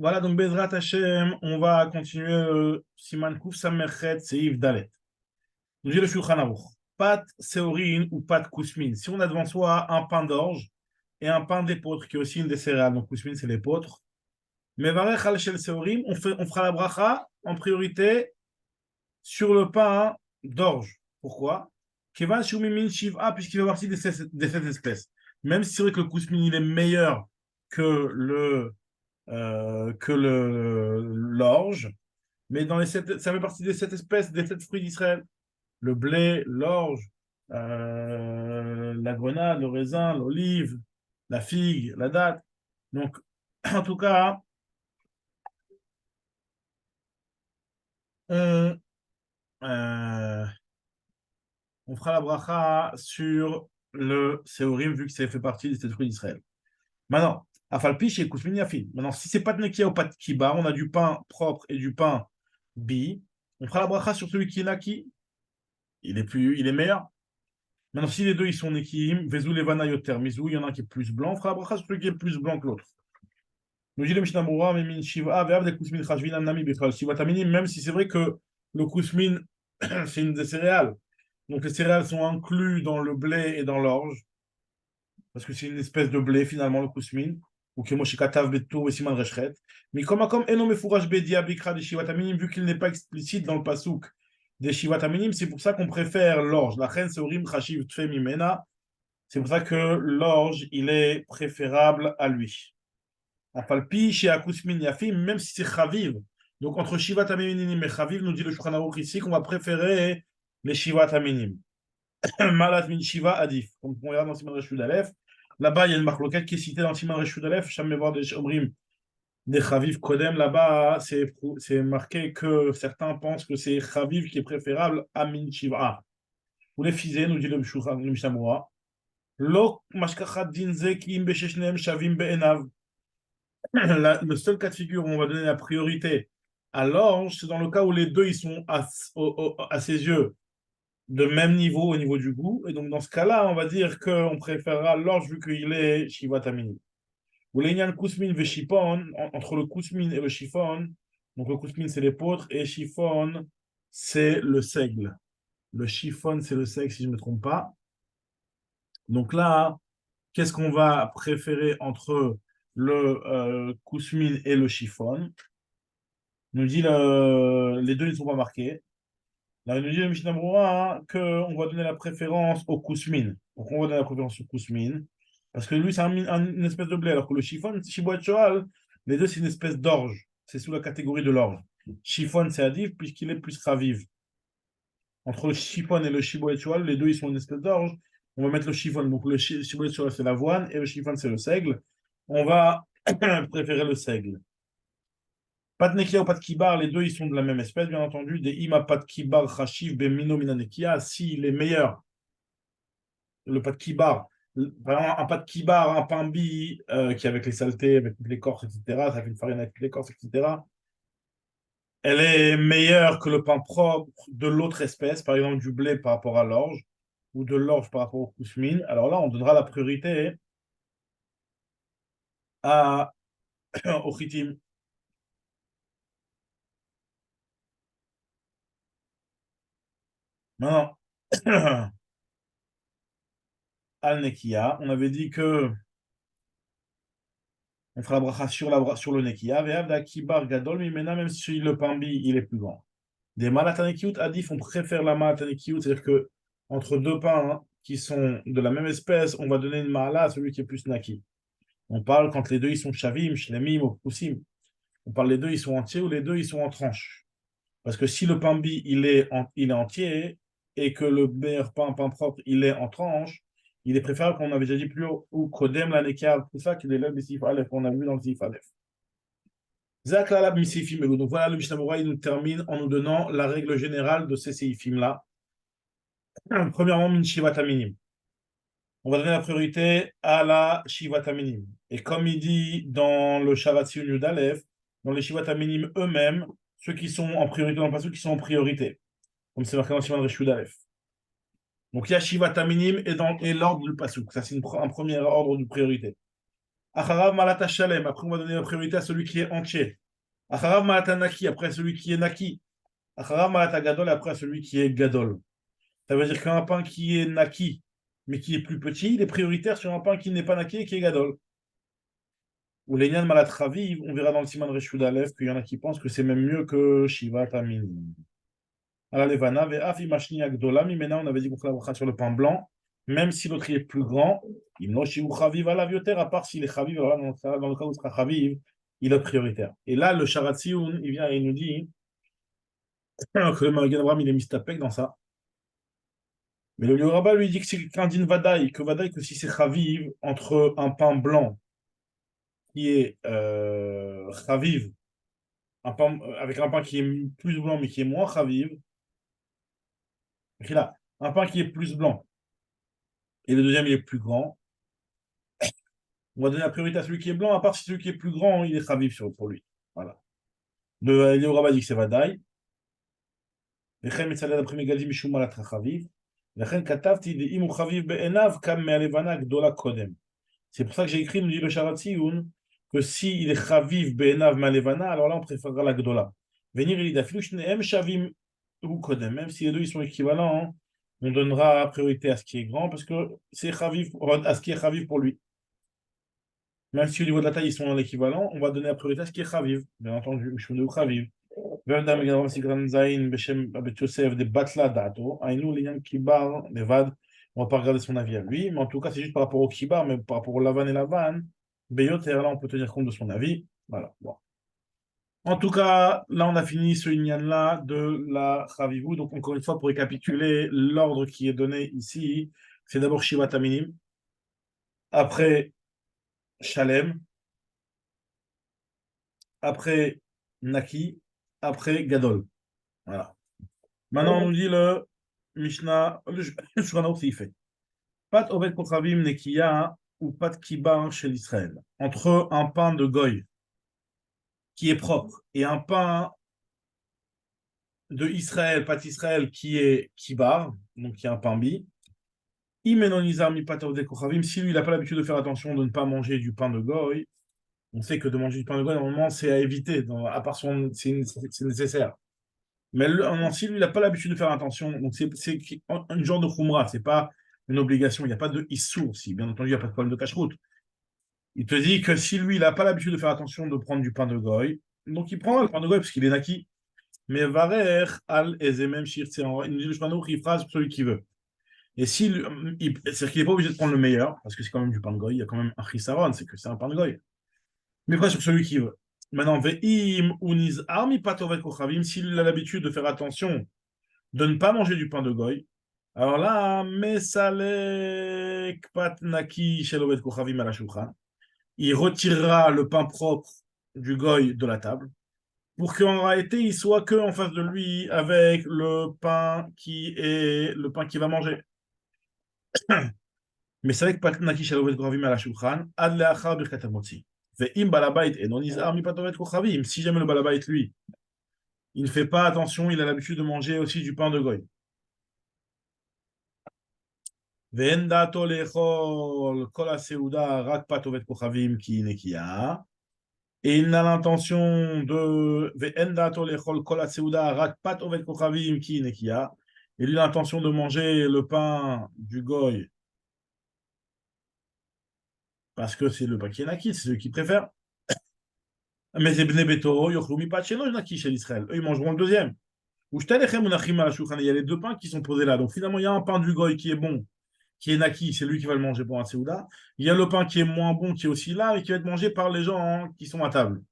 Voilà, donc Bezrat Hashem, on va continuer Siman Kouf Samerchet Seif Dalet. Nous dit le Shulchan Aruch. Pâte séorine ou pâte kousmine. Si on a devant soi un pain d'orge et un pain d'épeautre, qui est aussi une des céréales, donc kousmine c'est l'épeautre. Mais varech al shel séorim, on fera la bracha en priorité sur le pain d'orge. Pourquoi? Kevan shumimin shiv'a, puisqu'il fait partie des sept espèces. Même si c'est vrai que le kousmine il est meilleur que l'orge, mais ça fait partie des sept espèces, des sept fruits d'Israël. Le blé, l'orge, la grenade, le raisin, l'olive, la figue, la date. Donc, en tout cas, on, euh, on fera la bracha sur le séorim, vu que ça fait partie des sept fruits d'Israël. Maintenant, Afalpi et Kousmin Yafin. Maintenant, si c'est pas de Nekia ou pas de Kibar, on a du pain propre et du pain bi. On fera la bracha sur celui qui est Naki. Il est meilleur. Maintenant, si les deux ils sont Nekiim, Vezou Levana Yoter, Mizou, il y en a un qui est plus blanc, on fera la bracha sur celui qui est plus blanc que l'autre. Nous dit le Mishnah Moura, mais Min Shiva, Ve'av de Kousmin Chashvin Amnami Bechal, Shiva Tamini, même si c'est vrai que le Kousmin, c'est une des céréales. Donc les céréales sont inclus dans le blé et dans l'orge, parce que c'est une espèce de blé finalement, le kousmin, ou que Moshe Katav Betou et Siman Reshret. Mais comme Eno Mefourash Bedia Bikra des Shivataminim, vu qu'il n'est pas explicite dans le pasouk des Shivataminim, c'est pour ça qu'on préfère l'orge. La reine Seorim Chashiv Tfe Mimena, c'est pour ça que l'orge, il est préférable à lui. Apalpi chez Akousmin Yafim, même si c'est Chaviv. Donc entre Shivataminim et Chaviv, nous dit le Shulchan Aruch ici qu'on va préférer les Shivataminim. Malat min Shiva Adif. Comme on regarde dans Siman Reshud Aleph, là-bas, il y a une marloquette qui est citée dans Siman Reshud Aleph, jamais voir des Omrim, des Chaviv Kodem. Là-bas, c'est marqué que certains pensent que c'est Chaviv qui est préférable à min Shiva. Vous les fisez, nous dit le Mishamura. Lo mashkachat dinze ki im besheshneem shavim be'enav. Le seul cas de figure où on va donner la priorité à l'orge, c'est dans le cas où les deux ils sont à ses yeux de même niveau au niveau du goût. Et donc, dans ce cas-là, on va dire qu'on préférera l'orge vu qu'il est Shiva Tamini. Ou l'Enyan Kousmin ve Shifon, entre le Kousmin et le Chiffon, donc le Kousmin c'est l'épeautre et Chiffon c'est le seigle. Le Chiffon c'est le seigle si je ne me trompe pas. Donc là, qu'est-ce qu'on va préférer entre le Kousmin et le Chiffon? Nous dit les deux ne sont pas marqués. Là, il nous dit le Mishnah Brura qu'on va donner la préférence au kousmin. Donc, on va donner la préférence au kousmin. Parce que lui, c'est une espèce de blé. Alors que le chiffon, chiboua et choal, les deux, c'est une espèce d'orge. C'est sous la catégorie de l'orge. Chiffon, c'est adif, puisqu'il est plus raviv. Entre le chiffon et le chiboua et choal, les deux, ils sont une espèce d'orge. On va mettre le chiffon. Donc, le chiboua et choal, c'est l'avoine. Et le chiffon, c'est le seigle. On va préférer le seigle. Pas de Nekia ou pas de Kibar, les deux ils sont de la même espèce, bien entendu. Des Ima pas de Kibar, Chashiv, Bemino, Mina Nekia. S'il est meilleur, le pas de Kibar, par exemple, un pas de Kibar, un pain bi, qui avec les saletés, avec toutes l'écorce, etc., ça fait une farine avec l'écorce, etc., elle est meilleure que le pain propre de l'autre espèce, par exemple du blé par rapport à l'orge, ou de l'orge par rapport au kousmine. Alors là, on donnera la priorité au chitim. Maintenant, al Nekia, on avait dit que on fera la bracha sur le nekia. Ve'avda kibar gadol mimena, même si le pambi, il est plus grand. Des malatanekiut adif, on préfère la malatanekiut, c'est-à-dire que entre deux pains qui sont de la même espèce, on va donner une mala à celui qui est plus naki. On parle quand les deux ils sont shavim, shlemim ou poussim. On parle les deux ils sont entiers ou les deux ils sont en tranches. Parce que si le pambi il est entier et que le meilleur pain propre il est en tranches, il est préférable qu'on avait déjà dit plus haut, ou Kodem la Nekar, tout ça, qu'il est là, Sif Aleph, qu'on a vu dans le Sif Aleph. Zaklalab Misifim Elou. Donc voilà, le Mishnah Moura, il nous termine en nous donnant la règle générale de ces Seifim-là. Premièrement, Min Shivata Minim. On va donner la priorité à la Shivata Minim. Et comme il dit dans le Shabbat Yudalef, dans les Shivata Minim eux-mêmes, ceux qui sont en priorité dans le passage, qui sont en priorité. Comme c'est marqué dans le Siman Reshud Aleph. Donc il y a Shivata Minim et l'ordre du Pasuk. Ça, c'est un premier ordre de priorité. Acharav malata shalem, après on va donner la priorité à celui qui est entier. Acharav malata naki, après celui qui est naki. Acharav malata gadol, après à celui qui est gadol. Ça veut dire qu'un pain qui est naki, mais qui est plus petit, il est prioritaire sur un pain qui n'est pas naki et qui est gadol. Ou l'Enyan malat chaviv, on verra dans le Siman Reshud Aleph qu'il y en a qui pensent que c'est même mieux que Shiva Tamin. Alors Levana, Ve'af imashni agdola, maintenant on avait dit qu'on fait la bracha sur le pain blanc, même si l'autre est plus grand, il no shivu chaviv alav yoter, à part s'il est chaviv, alors là, dans le cas où il sera chaviv, il est prioritaire. Et là, le Sharatsioun, il vient et il nous dit que le Magen Abraham, il est mistapek dans ça. Mais le Yoraba lui dit que c'est qu'un din vadaï, que si c'est chaviv, entre un pain blanc qui est chaviv, avec un pain qui est plus blanc mais qui est moins chaviv, là, un pain qui est plus blanc et le deuxième il est plus grand, on va donner la priorité à celui qui est blanc, à part si celui qui est plus grand, il est chaviv pour lui. Voilà. Le Yoraba dit que c'est vadaï. וכן מצד הבחים מגלים משום מעלת חביב, לכן כתבתי דאם הוא חביב בעיניו קם מהלבנה הגדולה קודם. C'est pour ça que j'ai écrit, nous dit le Sharatioun, que s'il est chaviv be'enav ma'levana, alors là on préférera la gdola. Venir il dit d'afilu shnehem shavim ou kodem, même si les deux ils sont équivalents, hein, on donnera priorité à ce qui est grand parce que c'est chaviv, à ce qui est chaviv pour lui. Même si au niveau de la taille ils sont en équivalent, on va donner la priorité à ce qui est chaviv, bien entendu, shune ou chaviv. ואדם מגדרם סגרן זין בשם בית יוסף de batla dato, היינו לעניין קיבר לבד. On va pas regarder son avis à lui, mais en tout cas, c'est juste par rapport au Kibar, mais par rapport au Lavan et Lavan, Beyoter, là, on peut tenir compte de son avis. Voilà. Bon. En tout cas, là, on a fini ce Inyan-là de la Chavivou. Donc, encore une fois, pour récapituler, l'ordre qui est donné ici, c'est d'abord Shiva Taminim, après Shalem, après Naki, après Gadol. Voilà. Maintenant, on nous dit le Mishnah, le Shulchan Aruch, il fait. Pat Oved Kochavim Nekiya ou Pat Kibar chez l'Israël. Entre un pain de Goy qui est propre et un pain de Israël, Pat Israël qui est Kibar, donc qui est un pain bi. Imenonizar mi Pat Oved Kochavim, si lui il n'a pas l'habitude de faire attention de ne pas manger du pain de Goy, on sait que de manger du pain de Goy, normalement c'est à éviter, à part son, c'est nécessaire. Mais si lui il n'a pas l'habitude de faire attention, donc c'est un genre de khumra, c'est pas une obligation, il n'y a pas de issour, si bien entendu il n'y a pas de problème de cache-route. Il te dit que si lui, il n'a pas l'habitude de faire attention de prendre du pain de goy, donc il prend le pain de goy parce qu'il est naki. Mais varer al ezemem shirtse, il dit le shmanou qui phrase pour celui qui veut. Et si c'est qu'il n'est pas obligé de prendre le meilleur, parce que c'est quand même du pain de goy, il y a quand même un chisaron, c'est que c'est un pain de goy. Mais pas sur celui qui veut. Maintenant, ve'im uniz armi patovet kochavim, s'il a l'habitude de faire attention de ne pas manger du pain de goy, alors là, mesalek pat naki shelovet kochavim à la shulchan, il retirera le pain propre du goy de la table pour qu'en réalité, il soit que en face de lui avec le pain qui est le pain qu'il va manger. Mais c'est vrai que Patnaki Shalovet Kochavim à la Shulchan, Ad Leachar Birkat Hamotzi. Ve'im balabait et non izar mi patovet kochavim. Si jamais le balabait, lui, il ne fait pas attention, il a l'habitude de manger aussi du pain de goy. Ve'en dato lechol kol ha-seuda rak patovet kochavim ki nekiya. Et il n'a l'intention de il a l'intention de manger le pain du goy parce que c'est le pain qui est naki, c'est celui qui préfère. Mais c'est bnei beto yochlumi pat shelo naki chez l'Israël. Eux, ils mangeront le deuxième. Ou shtalechem unachim ala shulchan. Il y a les deux pains qui sont posés là. Donc finalement, il y a un pain du goy qui est bon, qui est naki, c'est lui qui va le manger pour un seouda. Il y a le pain qui est moins bon, qui est aussi là et qui va être mangé par les gens qui sont à table.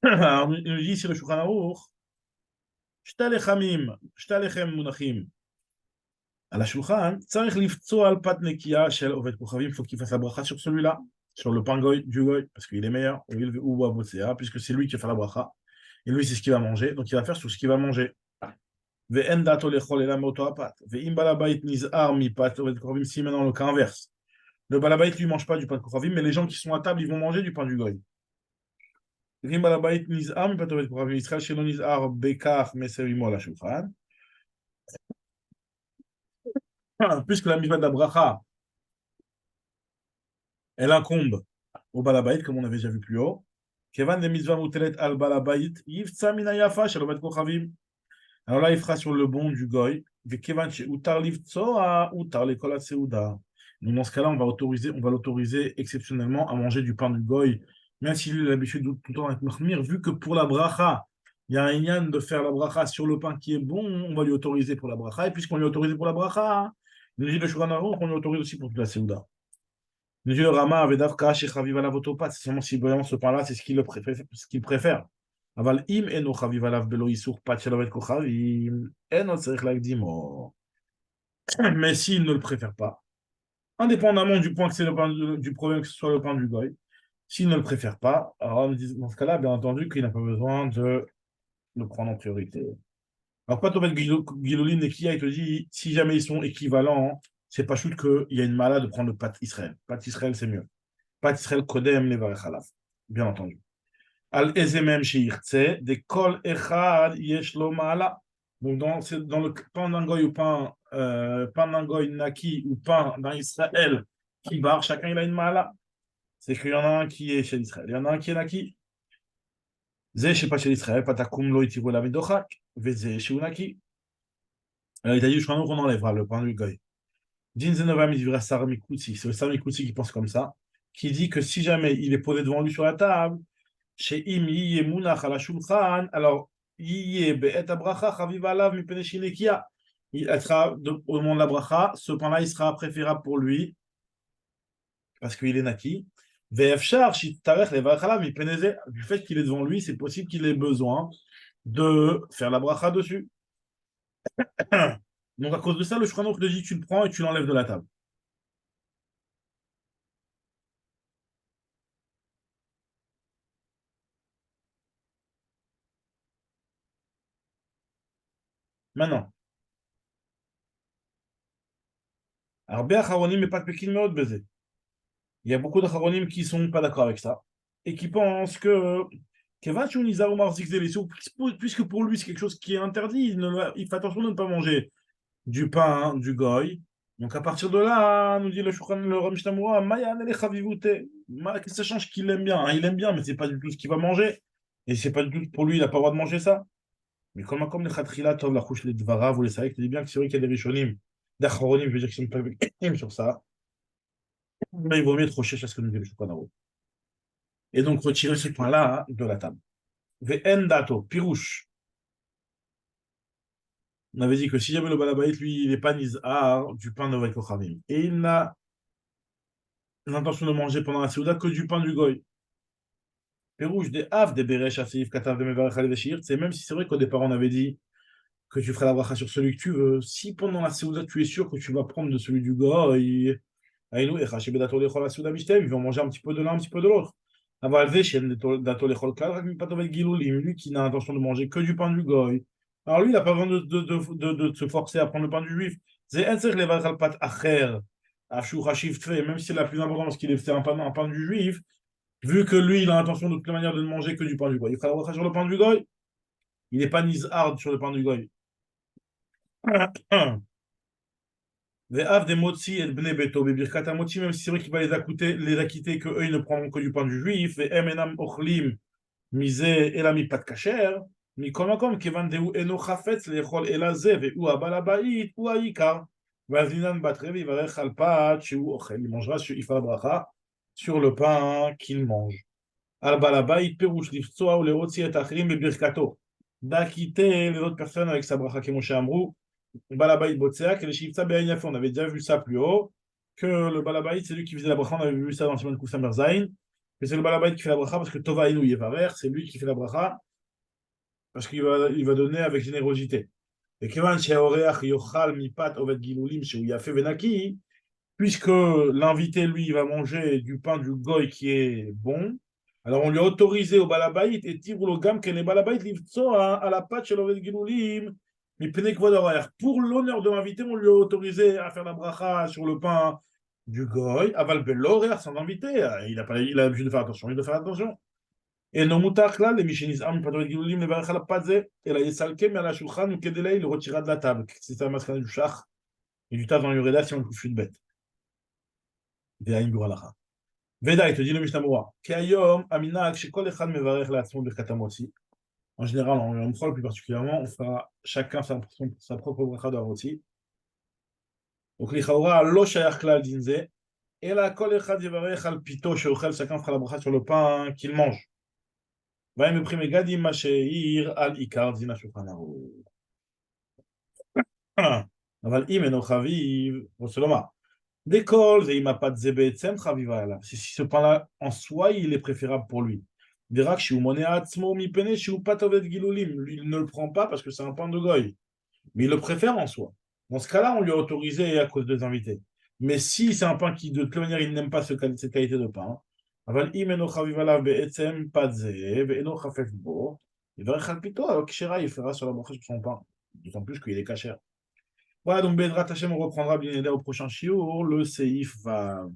Alors, il nous dit ici le Shulchan Aruch, shtalechem munachim. À la Shulchan, tzarich liftso al pat nekiya shel oved kochavim, il faut qu'il fasse la bracha sur celui-là, sur le pain goy, du goy, parce qu'il est meilleur, ou abotsea, puisque c'est lui qui fait la bracha. Et lui, c'est ce qu'il va manger, donc il va faire sur ce qu'il va manger. Ve'en dato lechol ela meoto apat. Ve'im balabait nizar mi pat oved kochavim, si maintenant le cas inverse. Le balabait, lui, ne mange pas du pain de kochavim, mais les gens qui sont à table, ils vont manger du pain du goy. Ve'im balabait nizar mi pat oved kochavim, Israël shelo nizar bekach meserimo la shulchan. Puisque la mitzvah de la bracha, elle incombe au balabait, comme on avait déjà vu plus haut. Kevan de mitzvah mutelet al balabait, yivtsa mina yafa, shalomet kochavim. Alors là, il fera sur le bon du goy. Kevan che utar livtsoa, utar l'école seuda. Donc dans ce cas-là, on va l'autoriser exceptionnellement à manger du pain du goy, même s'il a l'habitude de tout le temps avec mahmir, vu que pour la bracha, il y a un yann de faire la bracha sur le pain qui est bon, on va lui autoriser pour la bracha. Et puisqu'on lui a autorisé pour la bracha, il nous dit le Shulchan Aruch, on lui autorise aussi pour toute la seuda. Nous dit le Rama avait d'Avka chez Chaviv alav otopat, c'est seulement si vraiment ce pain-là, c'est ce qu'il préfère. Aval im eno chaviv alav belo isur pat shelavet kochavim, eno tzarich lagdimo. Mais s'il ne le préfère pas, indépendamment du point que c'est le pain du problème que ce soit le pain du goy, s'il ne le préfère pas, alors on dit dans ce cas-là, bien entendu, qu'il n'a pas besoin de le prendre en priorité. Alors, pas Tobel Giloline et Kia, il te dit, si jamais ils sont équivalents, c'est pas chouette qu'il y a une malade de prendre le pat Israël. Pat Israël, c'est mieux. Pat Israël Kodem Levarech Alav, bien entendu. Al Ezemem Sheirtse, de Kol Echad Yesh Lo Maala. Donc, dans le pain d'un goy ou pain d'un goy naki ou pain d'un Israël qui barre, chacun il a une Maala. C'est qu'il y en a un qui est chez l'Israël, il y en a un qui est naki. Zé, je sais pas chez l'Israël, Patakum Lo Itiru La Vidochak, Vezé chez Unaki. Alors, il a dit, je crois qu'on enlèvera le pain du goy. Dinzenova Midvira Saramikutsi, c'est le Saramikutsi qui pense comme ça, qui dit que si jamais il est posé devant lui sur la table, chez Im Yiye Munach ala Shulchan, alors Yiye Be'et Abracha Chaviv Alav Mipene Shinekia, il sera au moment de la bracha, ce pain-là il sera préférable pour lui parce qu'il est naki. Ve'efshar Shitarech Levarech Alav Mipene Ze, du fait qu'il est devant lui, c'est possible qu'il ait besoin de faire la bracha dessus. Donc à cause de ça, le Shulchan Aruch te dit tu le prends et tu l'enlèves de la table. Maintenant. הרבה אחרונים מפקפקים מאוד בזה. Il y a beaucoup d'Acharonim qui sont pas d'accord avec ça et qui pensent que Kevan Shuniza Omar Zikzeli, puisque pour lui c'est quelque chose qui est interdit, il fait attention de ne pas manger du pain, du goy. Donc à partir de là, nous dit le Shulchan le Ram Shtamura, Maya Nele Chavivute. Qu'est-ce que ça change qu'il aime bien, hein? Il aime bien, mais c'est pas du tout ce qu'il va manger. Et c'est pas du tout pour lui, il n'a pas le droit de manger ça. Mais comme les Khatrila, Tov, la couche, les Dvara, vous les savez, que dis bien que c'est vrai qu'il y a des Rishonim, d'Acharonim, je veux dire, qui sont pas sur ça. Mais il vaut mieux être recherché à ce que nous dit le Shulchan. Et donc retirer ce point-là de la table. Ve'en dato, pirouche. On avait dit que si jamais le balabait, lui, il n'est pas nizar du pain de Vaikochavim. Et il n'a l'intention de manger pendant la Séouda que du pain du goy. Pirouche des Av, des Beresh, Asif, Katav, de Mevarechal, des Shir. C'est même si c'est vrai qu'au départ, on avait dit que tu ferais la bracha sur celui que tu veux. Si pendant la Séouda, tu es sûr que tu vas prendre de celui du goy, Aïnou, et Hachibedato, les Chol, la Séouda, Mishtem, ils vont manger un petit peu de l'un, un petit peu de l'autre. Lui qui n'a l'intention de manger que du pain du goy. Alors lui, il n'a pas besoin de se forcer à prendre le pain du juif. Même si c'est la plus importante parce qu'il est un pain du juif, vu que lui, il a l'intention de toute manière de ne manger que du pain du goy. Il fera la bracha sur le pain du goy. Il n'est pas nizhard sur le pain du goy. Des motzi et bne beto, birkat motzi, même si c'est vrai qu'il va les acquitter, que eux ils ne prendront que du pain du juif, et emenam ochlim, misé elami pat kacher, mi comme kevan deu eno chafetz lechol elaze, ve ou abalabait, ou aïkar, vazinan batrevi, varech al pat, chez ochel, il mangera, il fera la bracha sur le pain qu'il mange. Al balabait, perouche liftoa, ou le rotzi et achrim, et birkato, d'acquitter les autres personnes avec sa bracha kemoshe amrou, Balabaït Botseak et les Shivtsa Be'aïnafé. On avait déjà vu ça plus haut, que le Balabaït, c'est lui qui faisait la bracha. On avait vu ça dans Simon Kousam Berzaïn. Mais c'est le Balabaït qui fait la bracha parce que Tova Inu Yevarer, c'est lui qui fait la bracha parce qu'il va donner avec générosité. Et Kevan Sheoreach Yochal Mipat Oved Gilulim Sheu Yafe Venaki, puisque l'invité, lui, il va manger du pain du goy qui est bon. Alors on lui a autorisé au Balabaït et Tirulogam Kene Balabaït Livtso à la pâte chez l'Oved Gilulim. Mais pour l'honneur de l'invité, on lui a autorisé à faire la bracha sur le pain du goy, aval belorer sans invité. Il a l'habitude de faire attention, il doit faire attention. Et nos moutach là, les michenis am padre gilulim le bracha la padze, et la yesalke mais à la shulchan ou kedelay le retira de la table. C'est un mascan du char et du tas dans l'ureda si on le couche de bête. Des haïm buralacha. Veda, il te dit le Mishnah Moura. Kayom, Aminak, Shekol Echad Mevarech La'atzmo Birkat Hamotzi. En général, en Yom Chol plus particulièrement, on fera chacun sa propre bracha de Hamotzi. Donc, l'Ichaoura, Lo Shayach Klal Dinze. Et là, Kol Echad Yevarech Al Pito Sheochel, chacun fera la bracha sur le pain qu'il mange. Va me prime Gadim Masheir Al Ikar Dina Shulchan Aruch. אבל אם אינו חביב, רוצה לומר, d'école, et il m'a pas de zebetsem chaviva là. Si ce pain-là, en soi, il est préférable pour lui. Dirak, shi umone atzmo mi pene, shi upatovet gilulim. Lui, il ne le prend pas parce que c'est un pain de goy. Mais il le préfère en soi. Dans ce cas-là, on lui a autorisé à cause des invités. Mais si c'est un pain qui, de toute manière, il n'aime pas cette qualité de pain, aval im eno chaviva la be'etzem pas de ze, ve'eno chafef bo, il va plutôt, alors kshera, il fera sur la broche sur son pain. D'autant plus qu'il est kasher. Voilà, donc Bedrat Hashem, on reprendra bien au prochain shiur. Le Seif va